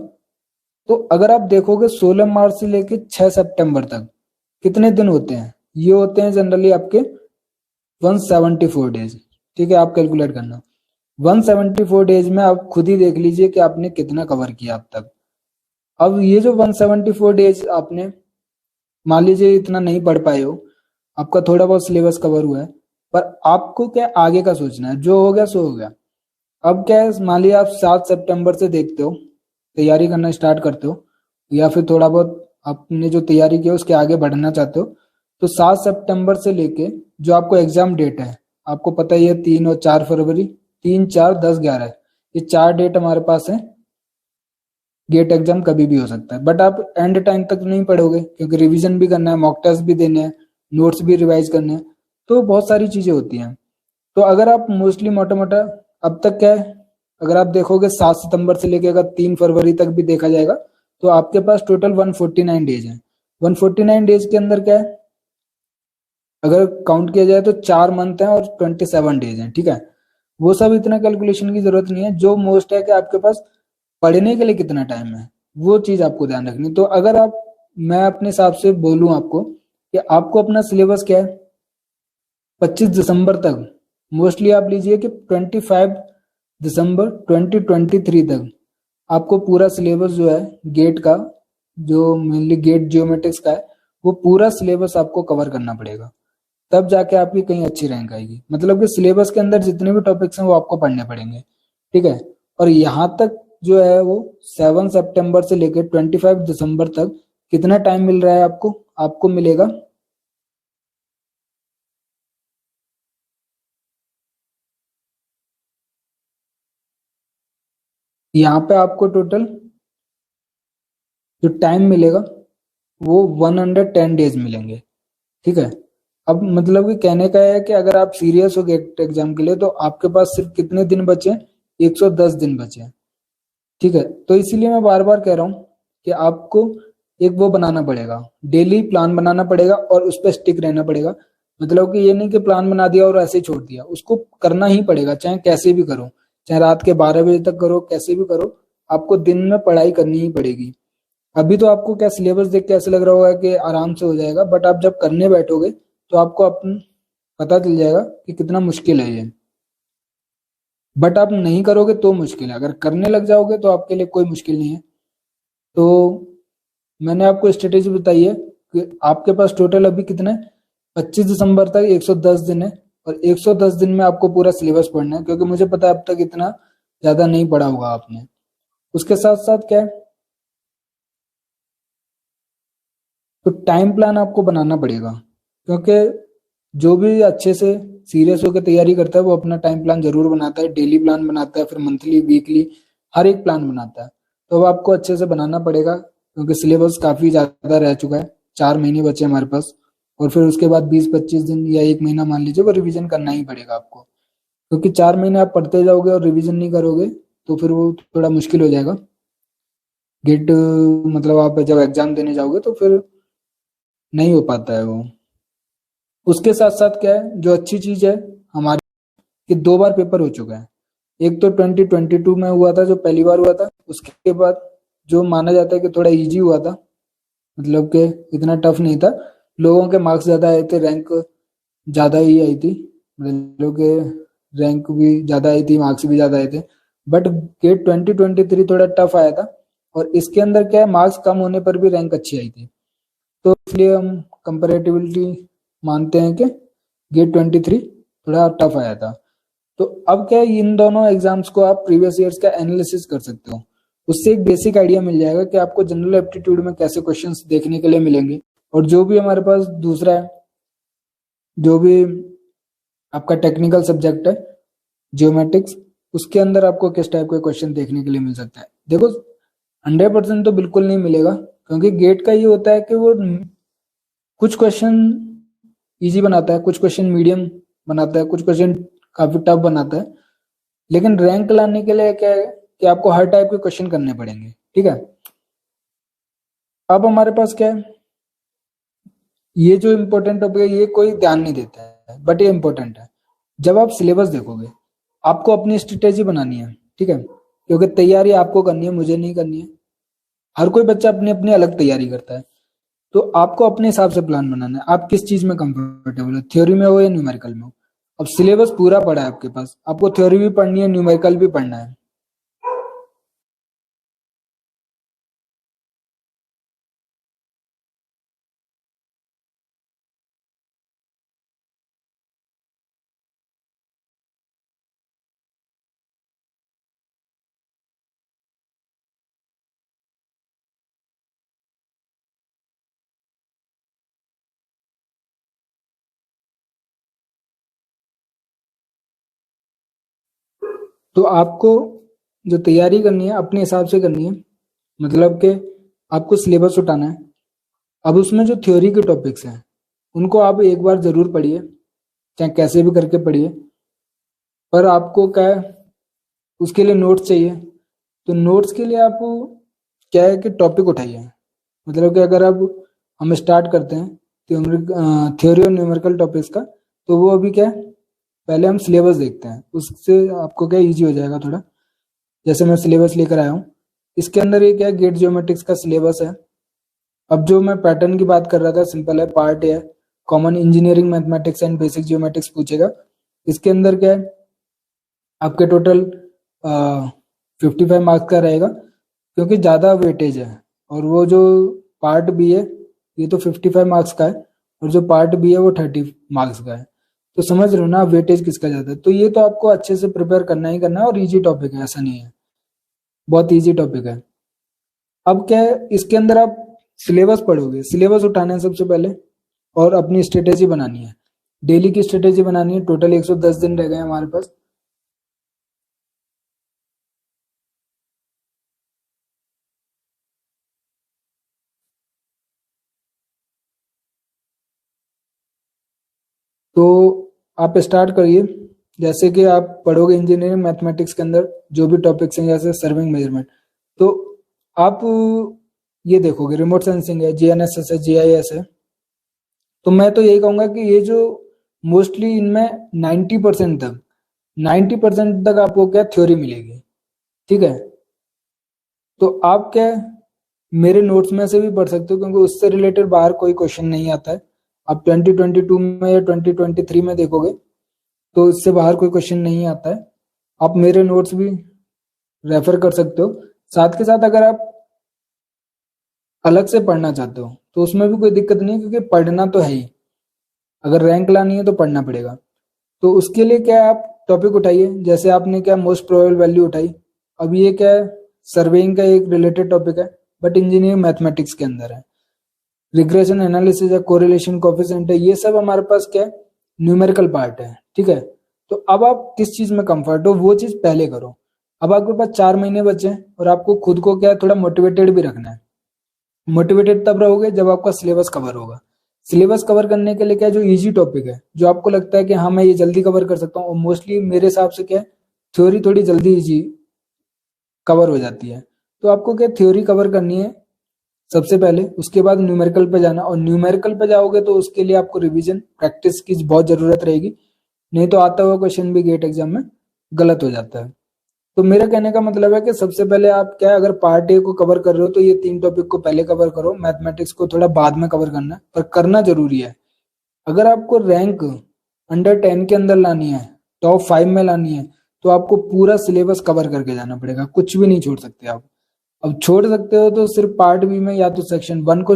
S1: तो अगर आप देखोगे 16 मार्च से लेके 6 सितंबर तक कितने दिन होते हैं, ये होते हैं जनरली आपके 174 डेज। ठीक है, आप कैलकुलेट करना 174 डेज में, आप खुद ही देख लीजिए कि आपने कितना कवर किया अब तक। अब ये जो 174 डेज आपने, मान लीजिए इतना नहीं पढ़ पाए हो, आपका थोड़ा बहुत सिलेबस कवर हुआ है, पर आपको क्या आगे का सोचना है, जो हो गया सो हो गया। अब क्या है, मान लीजिए आप 7 सितंबर से देखते हो, तैयारी करना स्टार्ट करते हो, या फिर थोड़ा बहुत आपने जो तैयारी की है उसके आगे बढ़ना चाहते हो, तो 7 सितंबर से लेके जो आपको एग्जाम डेट है, आपको पता ही है 3 और 4 फरवरी, 3, 4, 10, 11, ये 4 डेट हमारे पास है। गेट एग्जाम कभी भी हो सकता है, बट आप एंड टाइम तक नहीं पढ़ोगे, क्योंकि रिवीजन भी करना है, मॉक टेस्ट भी देने हैं, नोट्स भी रिवाइज करने हैं, तो बहुत सारी चीजें होती हैं। तो अगर आप मोस्टली मोटा मोटा अब तक क्या है, अगर आप देखोगे 7 सितंबर से लेके अगर 3 फरवरी तक भी देखा जाएगा, तो आपके पास टोटल 149 डेज है। 149 डेज के अंदर क्या है, अगर काउंट किया जाए तो 4 मंथ है और 27 डेज है। ठीक है, वो सब इतना कैलकुलेशन की जरूरत नहीं है, जो मोस्ट है कि आपके पास पढ़ने के लिए कितना टाइम है, वो चीज आपको ध्यान रखनी। तो अगर आप, मैं अपने हिसाब से बोलूं आपको कि आपको अपना सिलेबस क्या है, 25 दिसंबर तक मोस्टली आप लीजिए कि 25 दिसंबर 2023 तक आपको पूरा सिलेबस जो है गेट का, जो मेनली गेट जियोमेट्रिक्स का है, वो पूरा सिलेबस आपको कवर करना पड़ेगा। तब जाके आपकी कहीं अच्छी रैंक आएगी। मतलब कि सिलेबस के अंदर जितने भी टॉपिक्स हैं वो आपको पढ़ने पड़ेंगे, ठीक है। और यहाँ तक जो है वो 7 सितंबर से लेकर 25 दिसंबर तक कितना टाइम मिल रहा है आपको? आपको मिलेगा यहाँ पे आपको टोटल जो टाइम मिलेगा वो 110 डेज मिलेंगे, ठीक है। अब मतलब कि कहने का है कि अगर आप सीरियस हो गेट एग्जाम के लिए तो आपके पास सिर्फ कितने दिन बचे हैं? 110 दिन बचे हैं, ठीक है। तो इसीलिए मैं बार बार कह रहा हूँ कि आपको एक वो बनाना पड़ेगा, डेली प्लान बनाना पड़ेगा और उस पर स्टिक रहना पड़ेगा। मतलब कि ये नहीं कि प्लान बना दिया और ऐसे ही छोड़ दिया, उसको करना ही पड़ेगा, चाहे कैसे भी करो, चाहे रात के 12 बजे तक करो, कैसे भी करो, आपको दिन में पढ़ाई करनी ही पड़ेगी। अभी तो आपको क्या सिलेबस देख के ऐसे लग रहा होगा कि आराम से हो जाएगा, बट आप जब करने बैठोगे तो आपको अपन पता चल जाएगा कि कितना मुश्किल है ये। बट आप नहीं करोगे तो मुश्किल है, अगर करने लग जाओगे तो आपके लिए कोई मुश्किल नहीं है। तो मैंने आपको स्ट्रेटेजी बताई है कि आपके पास टोटल अभी कितना है? 25 दिसंबर तक 110 दिन है, और 110 दिन में आपको पूरा सिलेबस पढ़ना है, क्योंकि मुझे पता है अब तक इतना ज्यादा नहीं पढ़ा होगा आपने। उसके साथ साथ क्या है, तो टाइम प्लान आपको बनाना पड़ेगा, क्योंकि जो भी अच्छे से सीरियस होकर तैयारी करता है वो अपना टाइम प्लान जरूर बनाता है, डेली प्लान बनाता है, फिर मंथली, वीकली, हर एक प्लान बनाता है। तो अब आपको अच्छे से बनाना पड़ेगा, क्योंकि सिलेबस काफी ज्यादा रह चुका है, 4 महीने बचे हमारे पास, और फिर उसके बाद 20-25 दिन या एक महीना मान लीजिए वो रिवीजन करना ही पड़ेगा आपको। क्योंकि 4 महीने आप पढ़ते जाओगे और रिवीजन नहीं करोगे तो फिर वो थोड़ा मुश्किल हो जाएगा। गेट मतलब आप जब एग्जाम देने जाओगे तो फिर नहीं हो पाता है वो। उसके साथ साथ क्या है, जो अच्छी चीज है हमारी, कि 2 बार पेपर हो चुका है। एक तो 2022 में हुआ था, जो पहली बार हुआ था, उसके बाद जो माना जाता है कि थोड़ा इजी हुआ था, मतलब कि इतना टफ नहीं था, लोगों के मार्क्स ज्यादा आए थे, रैंक ज्यादा ही आई थी, मतलब के रैंक भी ज्यादा आई थी, मार्क्स भी ज्यादा आए थे। बट गेट 2023 थोड़ा टफ आया था, और इसके अंदर क्या है, मार्क्स कम होने पर भी रैंक अच्छी आई थी। तो इसलिए हम कंपेरेटिवली मानते हैं कि गेट 23 थोड़ा टफ आया था। तो अब क्या है, इन दोनों एग्जाम्स को आप प्रीवियस ईयर्स का एनालिसिस कर सकते हो। उससे एक बेसिक आइडिया मिल जाएगा कि आपको जनरल एप्टीट्यूड में कैसे क्वेश्चंस देखने के लिए मिलेंगे, और जो भी हमारे पास दूसरा है, जो भी आपका टेक्निकल सब्जेक्ट है जियोमेट्रिक्स, उसके अंदर आपको किस टाइप के क्वेश्चन देखने के लिए मिल सकता है। देखो 100% तो बिल्कुल नहीं मिलेगा, क्योंकि गेट का ये होता है कि वो कुछ क्वेश्चन इजी बनाता है, कुछ क्वेश्चन मीडियम बनाता है, कुछ क्वेश्चन काफी टफ बनाता है। लेकिन रैंक लाने के लिए क्या है कि आपको हर टाइप के क्वेश्चन करने पड़ेंगे, ठीक है। अब हमारे पास क्या है, ये जो इम्पोर्टेंट टॉपिक है ये कोई ध्यान नहीं देता है, बट ये इम्पोर्टेंट है। जब आप सिलेबस देखोगे, आपको अपनी स्ट्रेटेजी बनानी है, ठीक है, क्योंकि तैयारी आपको करनी है, मुझे नहीं करनी है। हर कोई बच्चा अपनी अपनी अलग तैयारी करता है, तो आपको अपने हिसाब से प्लान बनाना है, आप किस चीज में कंफर्टेबल हो, थ्योरी में हो या न्यूमेरिकल में हो। अब सिलेबस पूरा पड़ा है आपके पास, आपको थ्योरी भी पढ़नी है, न्यूमेरिकल भी पढ़ना है। तो आपको जो तैयारी करनी है अपने हिसाब से करनी है, मतलब कि आपको सिलेबस उठाना है। अब उसमें जो थ्योरी के टॉपिक्स हैं उनको आप एक बार जरूर पढ़िए, चाहे कैसे भी करके पढ़िए। पर आपको क्या है, उसके लिए नोट्स चाहिए। तो नोट्स के लिए आप क्या है कि टॉपिक उठाइए। मतलब कि अगर अब हम स्टार्ट करते हैं थ्योरी और न्यूमेरिकल टॉपिक्स का, तो वो अभी क्या है, पहले हम सिलेबस देखते हैं, उससे आपको क्या इजी हो जाएगा थोड़ा। जैसे मैं सिलेबस लेकर आया हूँ, इसके अंदर ये क्या है, गेट जियोमेट्रिक्स का सिलेबस है। अब जो मैं पैटर्न की बात कर रहा था, सिंपल है, पार्ट ए है, common engineering mathematics and basic geometrics पूछेगा। इसके अंदर क्या है, आपके टोटल 55 मार्क्स का रहेगा, क्योंकि ज़्यादा वेटेज है। और वो जो पार्ट बी है ये तो 55 मार्क्स का है, और जो पार्ट बी है वो 30 मार्क्स का है। तो समझ रहे हो ना वेटेज किसका ज़्यादा है। तो ये तो आपको अच्छे से प्रिपेयर करना ही करना है, और इजी टॉपिक है, ऐसा नहीं है, बहुत इजी टॉपिक है। अब क्या है, इसके अंदर आप सिलेबस पढ़ोगे, सिलेबस उठाना है सबसे पहले, और अपनी स्ट्रेटेजी बनानी है, डेली की स्ट्रेटेजी बनानी है। टोटल 110 दिन रह गए हमारे पास। तो आप स्टार्ट करिए। जैसे कि आप पढ़ोगे इंजीनियरिंग मैथमेटिक्स के अंदर जो भी टॉपिक्स हैं, जैसे सर्विंग मेजरमेंट, तो आप ये देखोगे रिमोट सेंसिंग है, जीएनएसएस है, जीआईएस है। तो मैं तो यही कहूंगा कि ये जो मोस्टली इनमें 90% तक आपको क्या थ्योरी मिलेगी, ठीक है। तो आप क्या मेरे नोट्स में से भी पढ़ सकते हो, क्योंकि उससे रिलेटेड बाहर कोई क्वेश्चन नहीं आता है। आप 2022 में या 2023 में देखोगे तो इससे बाहर कोई क्वेश्चन नहीं आता है। आप मेरे नोट्स भी रेफर कर सकते हो। साथ के साथ अगर आप अलग से पढ़ना चाहते हो तो उसमें भी कोई दिक्कत नहीं है, क्योंकि पढ़ना तो है ही। अगर रैंक लानी है तो पढ़ना पड़ेगा। तो उसके लिए क्या है, आप टॉपिक उठाइए। जैसे आपने क्या मोस्ट प्रोबेबल वैल्यू उठाई, अब ये क्या है, सर्वेइंग का एक रिलेटेड टॉपिक है, बट इंजीनियरिंग मैथमेटिक्स के अंदर है। रिग्रेशन एनालिसिस है, कोरिलेशन कोफिशिएंट है, ये सब हमारे पास क्या है, न्यूमेरिकल पार्ट है, ठीक है। तो अब आप किस चीज में कंफर्ट हो वो चीज पहले करो। अब आपके पास 4 महीने बचे हैं, और आपको खुद को क्या है, थोड़ा मोटिवेटेड भी रखना है। मोटिवेटेड तब रहोगे जब आपका सिलेबस कवर होगा। सिलेबस कवर करने के लिए क्या है, जो इजी टॉपिक है, जो आपको लगता है कि हाँ मैं ये जल्दी कवर कर सकता हूँ, और मोस्टली मेरे हिसाब से क्या है, थ्योरी थोड़ी जल्दी इजी कवर हो जाती है। तो आपको क्या थ्योरी कवर करनी है सबसे पहले, उसके बाद न्यूमेरिकल पे जाना। और न्यूमेरिकल पे जाओगे तो उसके लिए आपको रिवीजन प्रैक्टिस की बहुत जरूरत रहेगी, नहीं तो आता हुआ क्वेश्चन भी गेट एग्जाम में गलत हो जाता है। तो मेरा कहने का मतलब है कि सबसे पहले आप क्या, अगर पार्ट ए को कवर कर रहे हो तो ये 3 टॉपिक को पहले कवर करो, मैथमेटिक्स को थोड़ा बाद में कवर करना है, पर करना जरूरी है। अगर आपको रैंक अंडर 10 के अंदर लानी है, टॉप 5 में लानी है, तो आपको पूरा सिलेबस कवर करके जाना पड़ेगा, कुछ भी नहीं छोड़ सकते आप। अब छोड़ सकते हो तो सिर्फ पार्ट बी में या तो सेक्शन 1 को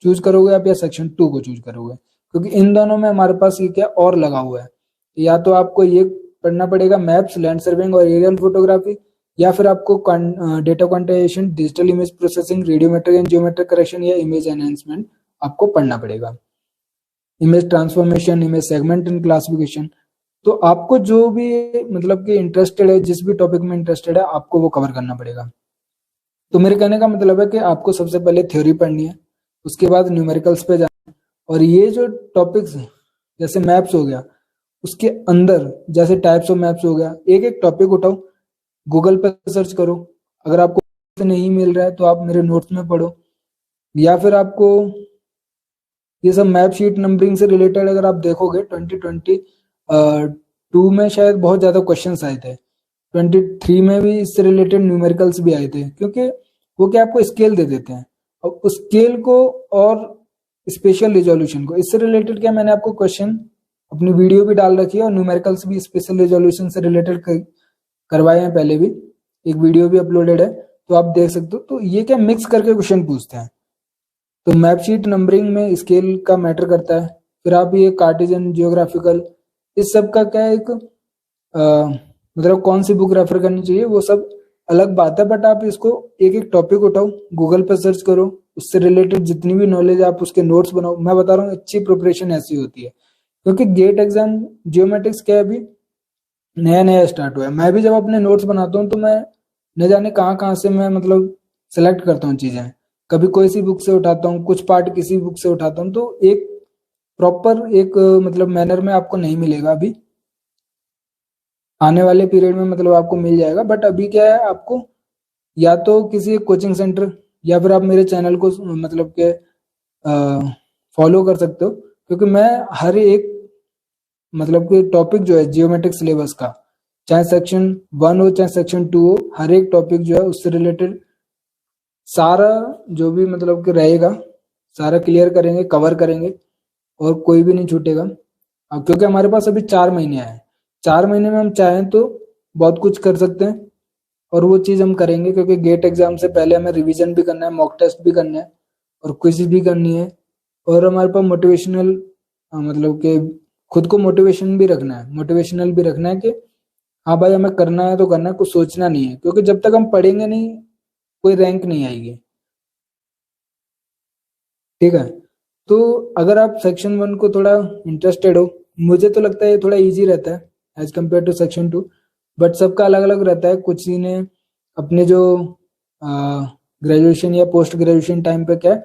S1: चूज करोगे आप, या सेक्शन 2 को चूज करोगे, क्योंकि इन दोनों में हमारे पास ये क्या और लगा हुआ है। या तो आपको ये पढ़ना पड़ेगा मैप्स, लैंड सर्विंग और एरियल फोटोग्राफी, या फिर आपको data quantization, digital image processing, radiometric and geometric correction, या इमेज एनहेंसमेंट आपको पढ़ना पड़ेगा। Image transformation, image segment and classification. तो आपको जो भी मतलब कि इंटरेस्टेड है, जिस भी टॉपिक में इंटरेस्टेड है, आपको वो कवर करना पड़ेगा। तो मेरे कहने का मतलब है कि आपको सबसे पहले थ्योरी पढ़नी है, उसके बाद न्यूमेरिकल्स पे जाना है। और ये जो टॉपिक्स जैसे मैप्स हो गया, उसके अंदर जैसे टाइप्स ऑफ मैप्स हो गया, एक एक टॉपिक उठाओ, गूगल पे सर्च करो। अगर आपको नहीं मिल रहा है तो आप मेरे नोट्स में पढ़ो, या फिर आपको ये सब मैप शीट नंबरिंग से रिलेटेड अगर आप देखोगे 2022 में शायद बहुत ज्यादा क्वेश्चंस आए थे। 23 में भी इससे रिलेटेड न्यूमेरिकल्स भी आए थे, क्योंकि वो क्या आपको स्केल दे देते हैं, और उस स्केल को और स्पेशल रिजोल्यूशन को, इससे रिलेटेड क्या मैंने आपको क्वेश्चन अपनी वीडियो भी डाल रखी है, और न्यूमेरिकल्स भी स्पेशल रिजोल्यूशन से रिलेटेड करवाए हैं पहले भी, एक वीडियो भी अपलोडेड है, तो आप देख सकते हो। तो ये क्या मिक्स करके क्वेश्चन पूछते हैं। तो मैपशीट नंबरिंग में स्केल का मैटर करता है। फिर आप ये कार्टेशियन, जियोग्राफिकल, इस सब का क्या एक मतलब कौन सी बुक रेफर करनी चाहिए वो सब अलग बात है, बट आप इसको एक एक टॉपिक उठाओ, गूगल पर सर्च करो, उससे रिलेटेड जितनी भी नॉलेज आप उसके नोट्स बनाओ। मैं बता रहा हूँ अच्छी प्रिपरेशन ऐसी होती है, क्योंकि गेट एग्जाम जियोमेट्रिक्स क्या अभी नया नया स्टार्ट हुआ है। मैं भी जब अपने नोट्स बनाता हूँ तो मैं न जाने कहाँ कहाँ से मैं मतलब सेलेक्ट करता हूँ चीजें। कभी कोई सी बुक से उठाता हूँ, कुछ पार्ट किसी बुक से उठाता हूँ, तो एक प्रॉपर एक मतलब मैनर में आपको नहीं मिलेगा अभी। आने वाले पीरियड में मतलब आपको मिल जाएगा, बट अभी क्या है, आपको या तो किसी कोचिंग सेंटर या फिर आप मेरे चैनल को मतलब के फॉलो कर सकते हो, क्योंकि मैं हर एक मतलब कि टॉपिक जो है जियोमेट्रिक सिलेबस का, चाहे सेक्शन 1 हो चाहे सेक्शन 2 हो, हर एक टॉपिक जो है उससे रिलेटेड सारा जो भी मतलब कि रहेगा सारा क्लियर करेंगे, कवर करेंगे, और कोई भी नहीं छूटेगा। क्योंकि हमारे पास अभी 4 महीने आए, 4 महीने में हम चाहें तो बहुत कुछ कर सकते हैं। और वो चीज़ हम करेंगे क्योंकि गेट एग्जाम से पहले हमें रिवीजन भी करना है, मॉक टेस्ट भी करना है और क्विज भी करनी है। और हमारे पास मोटिवेशनल मतलब कि खुद को मोटिवेशनल भी रखना है कि हाँ भाई हमें करना है तो करना है, कुछ सोचना नहीं है, क्योंकि जब तक हम पढ़ेंगे नहीं कोई रैंक नहीं आएगी। ठीक है। तो अगर आप सेक्शन 1 को थोड़ा इंटरेस्टेड हो, मुझे तो लगता है ये थोड़ा इजी रहता है as compare to section 2, but सबका अलग अलग रहता है। कुछ ही ने अपने जो ग्रेजुएशन या पोस्ट ग्रेजुएशन टाइम पे क्या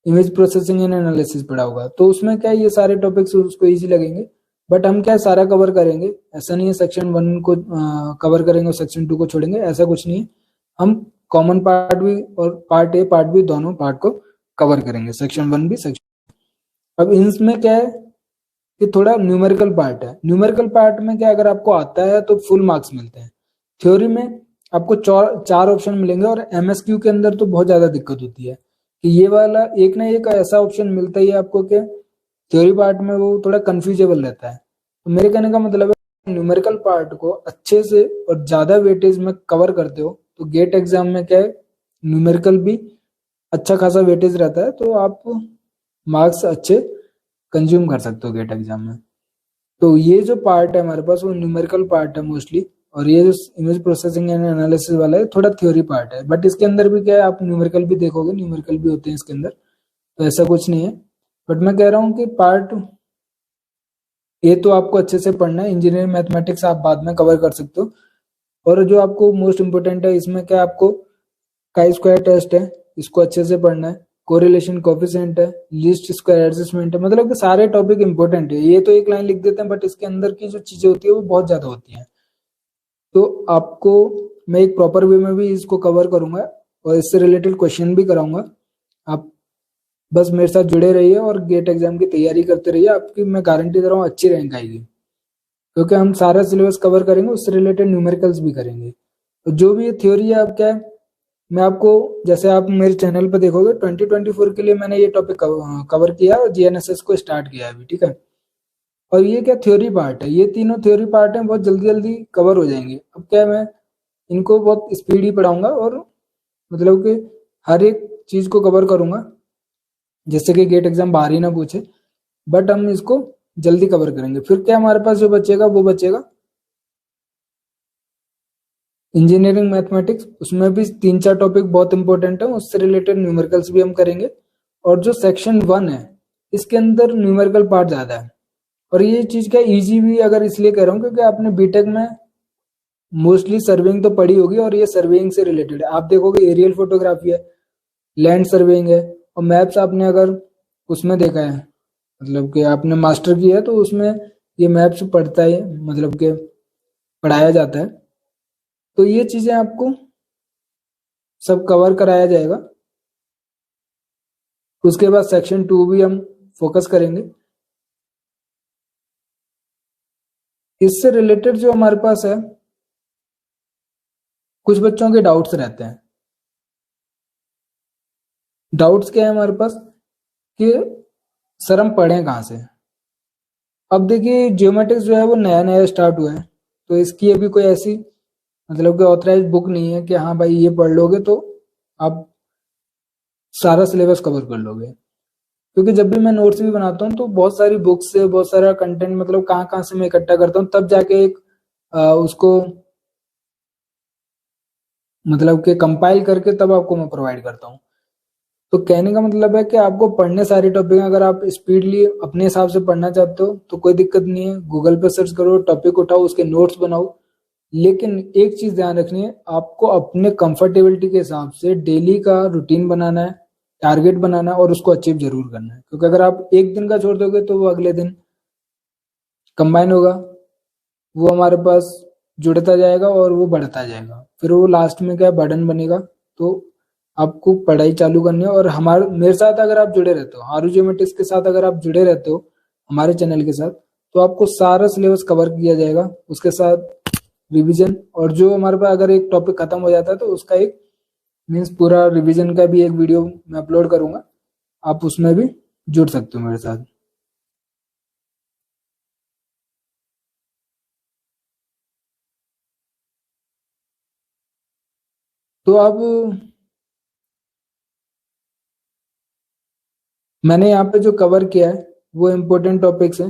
S1: इमेज प्रोसेसिंग एंड एनालिसिस पढ़ा होगा, तो उसमें क्या है ये सारे टॉपिक्स उसको इजी लगेंगे। बट हम क्या सारा कवर करेंगे, ऐसा नहीं है सेक्शन 1 को कवर करेंगे और सेक्शन 2 को छोड़ेंगे, ऐसा कुछ नहीं है। हम कॉमन पार्ट भी और पार्ट ए पार्ट बी दोनों पार्ट को कवर करेंगे, सेक्शन 1 भी सेक्शन। अब इनमें क्या है कि थोड़ा न्यूमेरिकल पार्ट है। न्यूमेरिकल पार्ट में क्या अगर आपको आता है तो फुल मार्क्स मिलते हैं। थ्योरी में आपको चार ऑप्शन मिलेंगे और एमएसक्यू के अंदर तो बहुत ज्यादा दिक्कत होती है कि ये वाला एक ना एक ऐसा ऑप्शन मिलता ही है आपको कि थ्योरी पार्ट में वो थोड़ा कंफ्यूजेबल रहता है। तो मेरे कहने का मतलब है न्यूमेरिकल पार्ट को अच्छे से और ज्यादा वेटेज में कवर करते हो तो गेट एग्जाम में क्या है न्यूमेरिकल भी अच्छा खासा वेटेज रहता है, तो आप मार्क्स अच्छे कंज्यूम कर सकते हो गेट एग्जाम में। तो ये जो पार्ट है हमारे पास वो न्यूमेरिकल पार्ट है मोस्टली, और ये जो इमेज प्रोसेसिंग एंड एनालिसिस वाला है थोड़ा थ्योरी पार्ट है। बट इसके अंदर भी क्या है आप न्यूमेरिकल भी देखोगे, न्यूमेरिकल भी होते हैं इसके अंदर, तो ऐसा कुछ नहीं है। बट मैं कह रहा हूँ कि पार्ट ये तो आपको अच्छे से पढ़ना है, इंजीनियरिंग मैथमेटिक्स आप बाद में कवर कर सकते हो। और जो आपको मोस्ट इंपोर्टेंट है इसमें क्या आपको काई स्क्वायर टेस्ट है, इसको अच्छे से पढ़ना है। कोरिलेशन कोफिशिएंट है, लीस्ट स्क्वायर एडजस्टमेंट है, मतलब कि सारे टॉपिक इंपॉर्टेंट है। ये तो एक लाइन लिख देते हैं बट इसके अंदर की जो चीजें होती है वो बहुत ज्यादा होती हैं। तो आपको मैं एक प्रॉपर वे में भी इसको कवर करूंगा और इससे रिलेटेड क्वेश्चन भी कराऊंगा। आप बस मेरे साथ जुड़े रहिए और गेट एग्जाम की तैयारी करते रहिए, आपकी मैं गारंटी दे रहा हूँ अच्छी रैंक आएगी, क्योंकि हम सारा सिलेबस कवर करेंगे, उससे रिलेटेड न्यूमेरिकल्स भी करेंगे। तो जो भी ये थ्योरी है आप क्या है मैं आपको, जैसे आप मेरे चैनल पे देखोगे 2024 के लिए मैंने ये टॉपिक कवर किया और जीएनएसएस को स्टार्ट किया अभी। ठीक है। और ये क्या थ्योरी पार्ट है, ये तीनों थ्योरी पार्ट हैं, बहुत जल्दी जल्दी कवर हो जाएंगे। अब क्या है मैं इनको बहुत स्पीड ही पढ़ाऊंगा और मतलब कि हर एक चीज को कवर करूंगा जिससे कि गेट एग्जाम बाहर ही ना पूछे। बट हम इसको जल्दी कवर करेंगे। फिर क्या हमारे पास जो बचेगा वो बचेगा इंजीनियरिंग मैथमेटिक्स, उसमें भी 3-4 टॉपिक बहुत इंपॉर्टेंट है, उससे रिलेटेड न्यूमेरिकल्स भी हम करेंगे। और जो सेक्शन 1 है इसके अंदर न्यूमेरिकल पार्ट ज्यादा है। और ये चीज क्या इजी भी अगर इसलिए कह रहा हूँ क्योंकि आपने बीटेक में मोस्टली सर्वेइंग तो पढ़ी होगी और ये सर्वेइंग से रिलेटेड है। आप देखोगे एरियल फोटोग्राफी है, लैंड सर्वेइंग है, और मैप्स आपने अगर उसमें देखा है मतलब कि आपने मास्टर किया है तो उसमें ये मैप्स पढ़ता है, मतलब कि पढ़ाया जाता है। तो ये चीजें आपको सब कवर कराया जाएगा। उसके बाद सेक्शन 2 भी हम फोकस करेंगे। इससे रिलेटेड जो हमारे पास है कुछ बच्चों के डाउट्स रहते हैं। डाउट्स क्या है हमारे पास कि सर हम पढ़ें कहाँ से। अब देखिए ज्योमेट्रिक्स जो है वो नया नया स्टार्ट हुआ है, तो इसकी अभी कोई ऐसी मतलब कि ऑथराइज बुक नहीं है कि हाँ भाई ये पढ़ लोगे तो आप सारा सिलेबस कवर कर लोगे। क्योंकि जब भी मैं नोट्स भी बनाता हूँ तो बहुत सारी बुक्स से बहुत सारा कंटेंट मतलब कहाँ कहाँ से मैं इकट्ठा करता हूँ, तब जाके एक उसको मतलब कि कंपाइल करके तब आपको मैं प्रोवाइड करता हूँ। तो कहने का मतलब है कि आपको पढ़ने सारे टॉपिक हैं, अगर आप स्पीडली अपने हिसाब से पढ़ना चाहते हो तो कोई दिक्कत नहीं है, गूगल पे सर्च करो, टॉपिक उठाओ, उसके नोट्स बनाओ। लेकिन एक चीज ध्यान रखनी है, आपको अपने कंफर्टेबिलिटी के हिसाब से डेली का रूटीन बनाना है, टारगेट बनाना है और उसको अचीव जरूर करना है। क्योंकि अगर आप एक दिन का छोड़ दोगे तो वो अगले दिन कंबाइन होगा, वो हमारे पास जुड़ता जाएगा और वो बढ़ता जाएगा, फिर वो लास्ट में क्या बर्डन बनेगा। तो आपको पढ़ाई चालू करनी है। और हमारे मेरे साथ अगर आप जुड़े रहते हो, आरू ज्योमेट्रिक्स के साथ अगर आप जुड़े रहते हो हमारे चैनल के साथ, तो आपको सारा सिलेबस कवर किया जाएगा, उसके साथ रिवीजन। और जो हमारे पास अगर एक टॉपिक खत्म हो जाता है तो उसका एक मीन्स पूरा रिवीजन का भी एक वीडियो मैं अपलोड करूंगा, आप उसमें भी जुड़ सकते हो मेरे साथ। तो अब मैंने यहाँ पे जो कवर किया है वो इम्पोर्टेंट टॉपिक्स हैं।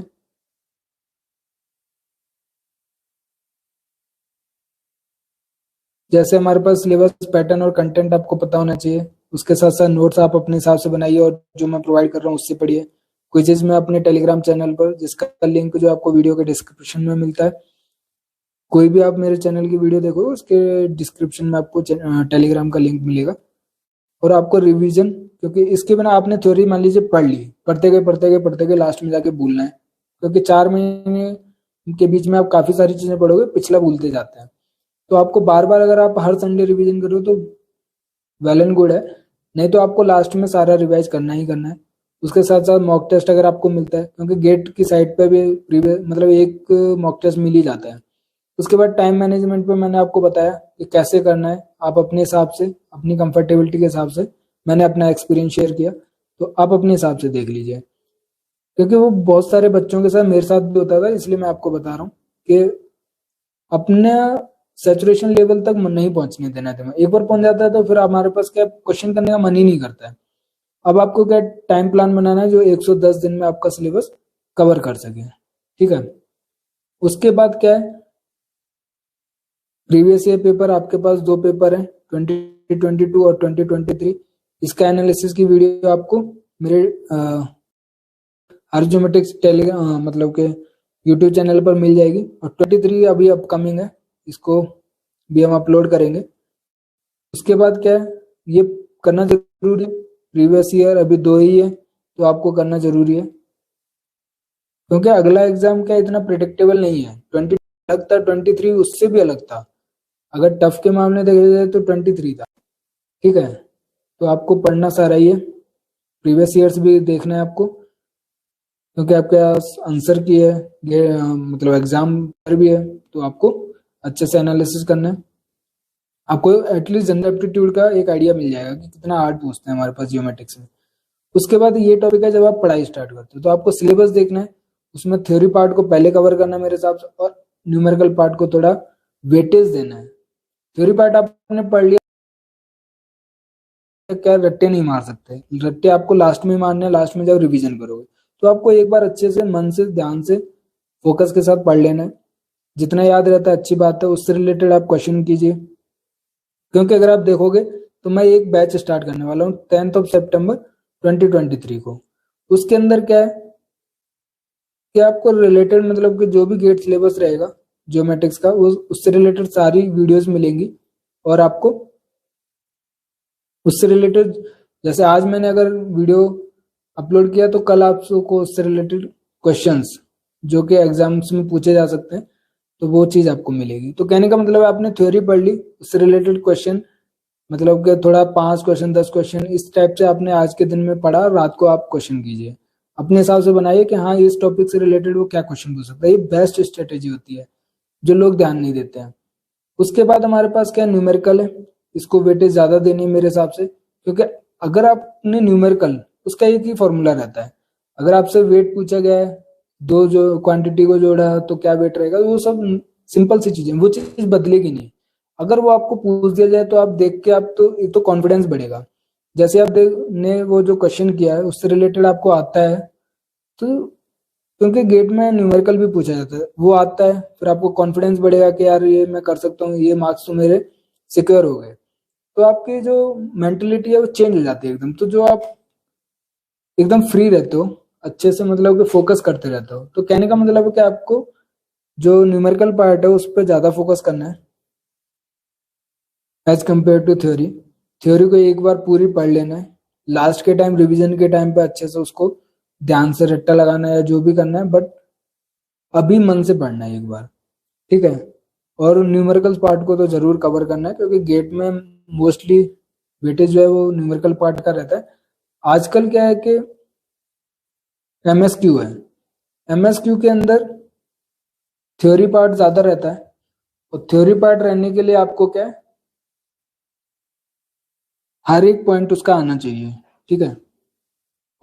S1: जैसे हमारे पास सिलेबस पैटर्न और कंटेंट आपको पता होना चाहिए, उसके साथ साथ नोट्स आप अपने हिसाब से बनाइए और जो मैं प्रोवाइड कर रहा हूँ उससे पढ़िए। क्विज़ेस में अपने टेलीग्राम चैनल पर, जिसका लिंक जो आपको वीडियो के डिस्क्रिप्शन में मिलता है। कोई भी आप मेरे चैनल की वीडियो देखो उसके डिस्क्रिप्शन में आपको टेलीग्राम का लिंक मिलेगा। और आपको रिवीजन, क्योंकि इसके बिना आपने थ्योरी मान लीजिए पढ़ ली, पढ़ते गए लास्ट में जाके भूलना है, क्योंकि 4 महीने के बीच में आप काफी सारी चीजें पढ़ोगे, पिछला भूलते जाते हैं। तो आपको बार बार अगर आप हर संडे रिवीजन करो तो वेल एंड गुड है, नहीं तो आपको लास्ट में सारा रिवाइज करना ही करना है। उसके साथ साथ मॉक टेस्ट अगर आपको मिलता है, क्योंकि गेट की साइड पे भी मतलब एक मॉक टेस्ट मिल ही जाता है। उसके बाद टाइम मैनेजमेंट पे मैंने आपको बताया कि कैसे करना है, आप अपने हिसाब से, अपनी कंफर्टेबिलिटी के हिसाब से। मैंने अपना एक्सपीरियंस शेयर किया, तो आप अपने हिसाब से देख लीजिए, क्योंकि वो बहुत सारे बच्चों के साथ मेरे साथ भी होता था, इसलिए मैं आपको बता रहा हूँ कि अपना सेचुरेशन लेवल तक नहीं पहुंचने देना था। एक बार पहुंच जाता है तो फिर हमारे पास क्या, क्वेश्चन करने का मन ही नहीं करता है। अब आपको क्या टाइम प्लान बनाना है जो 110 दिन में आपका सिलेबस कवर कर सके, ठीक है। उसके बाद क्या है, प्रीवियस ईयर पेपर आपके पास 2 पेपर हैं, 2022 और 2023। इसका एनालिसिस की वीडियो आपको मेरे आर्जोमेटिक्स टेलीग्राम मतलब के यूट्यूब चैनल पर मिल जाएगी। और 23 अभी अपकमिंग है, इसको भी हम अपलोड करेंगे। उसके बाद क्या है, ये करना जरूरी है। प्रीवियस ईयर अभी 2 ही है, तो आपको करना जरूरी है, क्योंकि अगला एग्जाम क्या इतना प्रिडिक्टेबल नहीं है। 20 अलग था, 23 उससे भी अलग था। अगर टफ के मामले देखा जाए तो 23 था, ठीक है। तो आपको पढ़ना सारा ही है, प्रीवियस ईयर्स भी देखना है आपको, क्योंकि आपके पास आंसर की है, मतलब एग्जाम पर भी है, तो आपको अच्छे से एनालिसिस करना है। आपको एटलीस्ट जनरल एप्टीट्यूड का एक आइडिया मिल जाएगा कि कितना हार्ड पूछते हैं हमारे पास जियोमेट्रिक्स में। उसके बाद ये टॉपिक है, जब आप पढ़ाई स्टार्ट करते हो तो आपको सिलेबस देखना है, उसमें थ्योरी पार्ट को पहले कवर करना है मेरे हिसाब से, और न्यूमेरिकल पार्ट को थोड़ा वेटेज देना है। थ्योरी पार्ट आपने पढ़ लिया, क्या रट्टे नहीं मार सकते, रट्टे आपको लास्ट में मारने हैं, लास्ट में जब रिवीजन करोगे। तो आपको एक बार अच्छे से मन से ध्यान से फोकस के साथ पढ़ लेना है। जितना याद रहता है अच्छी बात है, उससे रिलेटेड आप क्वेश्चन कीजिए, क्योंकि अगर आप देखोगे तो मैं एक बैच स्टार्ट करने वाला हूँ 10 सितंबर 2023 को। उसके अंदर क्या है कि आपको रिलेटेड मतलब कि जो भी गेट सिलेबस रहेगा ज्योमेट्रिक्स का, उससे रिलेटेड सारी वीडियोस मिलेंगी। और आपको उससे रिलेटेड, जैसे आज मैंने अगर वीडियो अपलोड किया तो कल आपको उससे रिलेटेड क्वेश्चंस जो कि एग्जाम्स में पूछे जा सकते हैं, तो वो चीज आपको मिलेगी। तो कहने का मतलब है, आपने थ्योरी पढ़ ली, उससे रिलेटेड क्वेश्चन, मतलब कि थोड़ा 5 क्वेश्चन 10 क्वेश्चन इस टाइप से आपने आज के दिन में पढ़ा, रात को आप क्वेश्चन कीजिए, अपने हिसाब से बनाइए कि हाँ इस टॉपिक से रिलेटेड वो क्या क्वेश्चन पूछ सकता है। ये बेस्ट स्ट्रेटेजी होती है जो लोग ध्यान नहीं देते हैं। उसके बाद हमारे पास क्या न्यूमेरिकल है, इसको वेटेज ज्यादा देनी है मेरे हिसाब से, क्योंकि अगर आपने न्यूमेरिकल, उसका एक ही फॉर्मूला रहता है। अगर आपसे वेट पूछा गया है, दो जो क्वांटिटी को जोड़ा तो क्या वेट रहेगा, वो सब सिंपल सी चीजें, वो चीज बदलेगी नहीं। अगर वो आपको पूछ दिया जाए तो आप देख के, आप तो एक तो कॉन्फिडेंस बढ़ेगा। जैसे आप ने वो जो क्वेश्चन किया है उससे रिलेटेड आपको आता है, तो क्योंकि गेट में न्यूमेरिकल भी पूछा जाता है, वो आता है, फिर आपको कॉन्फिडेंस बढ़ेगा कि यार ये मैं कर सकता हूँ, ये मार्क्स तो मेरे सिक्योर हो गए। तो आपकी जो मेंटेलिटी है वो चेंज हो जाती है एकदम। तो जो आप एकदम फ्री रहते हो, अच्छे से मतलब कि फोकस करते रहते हो। तो कहने का मतलब है कि आपको जो न्यूमेरिकल पार्ट है उस पर ज्यादा फोकस करना है as compare to theory. Theory को एक बार पूरी पढ़ लेना है, लास्ट के टाइम रिवीजन के टाइम पे अच्छे से उसको ध्यान से रट्टा लगाना है या जो भी करना है, बट अभी मन से पढ़ना है एक बार, ठीक है। और न्यूमेरिकल पार्ट को तो जरूर कवर करना है, क्योंकि गेट में मोस्टली वेटेज जो है वो न्यूमेरिकल पार्ट का रहता है। आजकल क्या है कि एमएसक्यू है, एमएसक्यू के अंदर थ्योरी पार्ट ज्यादा रहता है, और थ्योरी पार्ट रहने के लिए आपको क्या है, हर एक पॉइंट उसका आना चाहिए, ठीक है।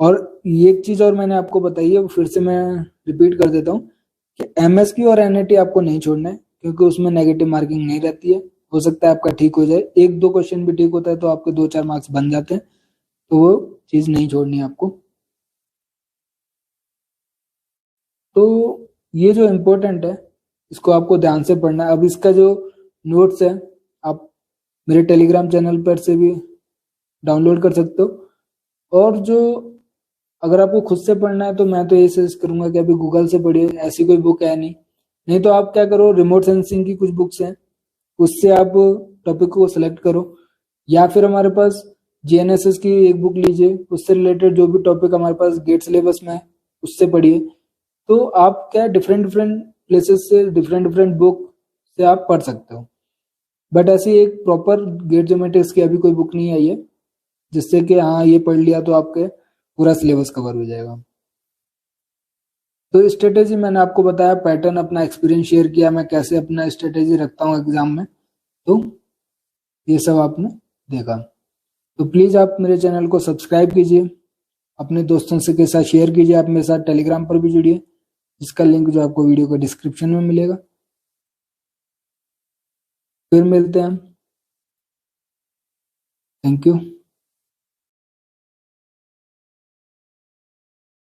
S1: और ये एक चीज और मैंने आपको बताई है, फिर से मैं रिपीट कर देता हूँ कि एमएसक्यू और एनएटी आपको नहीं छोड़ना है, क्योंकि उसमें नेगेटिव मार्किंग नहीं रहती है। हो सकता है आपका ठीक हो जाए, 1-2 क्वेश्चन भी ठीक होता है तो आपके 2-4 मार्क्स बन जाते हैं, तो वो चीज नहीं छोड़नी है आपको। तो ये जो इम्पोर्टेंट है इसको आपको ध्यान से पढ़ना है। अब इसका जो नोट्स है आप मेरे टेलीग्राम चैनल पर से भी डाउनलोड कर सकते हो, और जो अगर आपको खुद से पढ़ना है तो मैं तो ये सजेस्ट करूंगा कि अभी गूगल से पढ़िए, ऐसी कोई बुक है नहीं। नहीं तो आप क्या करो, रिमोट सेंसिंग की कुछ बुक्स हैं उससे आप टॉपिक को सिलेक्ट करो, या फिर हमारे पास जीएनएसएस की एक बुक लीजिए, उससे रिलेटेड जो भी टॉपिक हमारे पास गेट सिलेबस में है उससे पढ़िए। तो आप क्या डिफरेंट डिफरेंट प्लेसेस से डिफरेंट डिफरेंट बुक से आप पढ़ सकते हो, बट ऐसी एक प्रॉपर गेट ज्योमेट्रिक्स की अभी कोई बुक नहीं आई है जिससे कि हाँ ये पढ़ लिया तो आपके पूरा सिलेबस कवर हो जाएगा। तो स्ट्रेटेजी मैंने आपको बताया, पैटर्न अपना एक्सपीरियंस शेयर किया, मैं कैसे अपना स्ट्रेटेजी रखता हूँ एग्जाम में, तो ये सब आपने देखा। तो प्लीज आप मेरे चैनल को सब्सक्राइब कीजिए, अपने दोस्तों से के साथ शेयर कीजिए, आप मेरे साथ टेलीग्राम पर भी जुड़िए जिसका लिंक जो आपको वीडियो के डिस्क्रिप्शन में मिलेगा। फिर मिलते हैं हम। Thank you.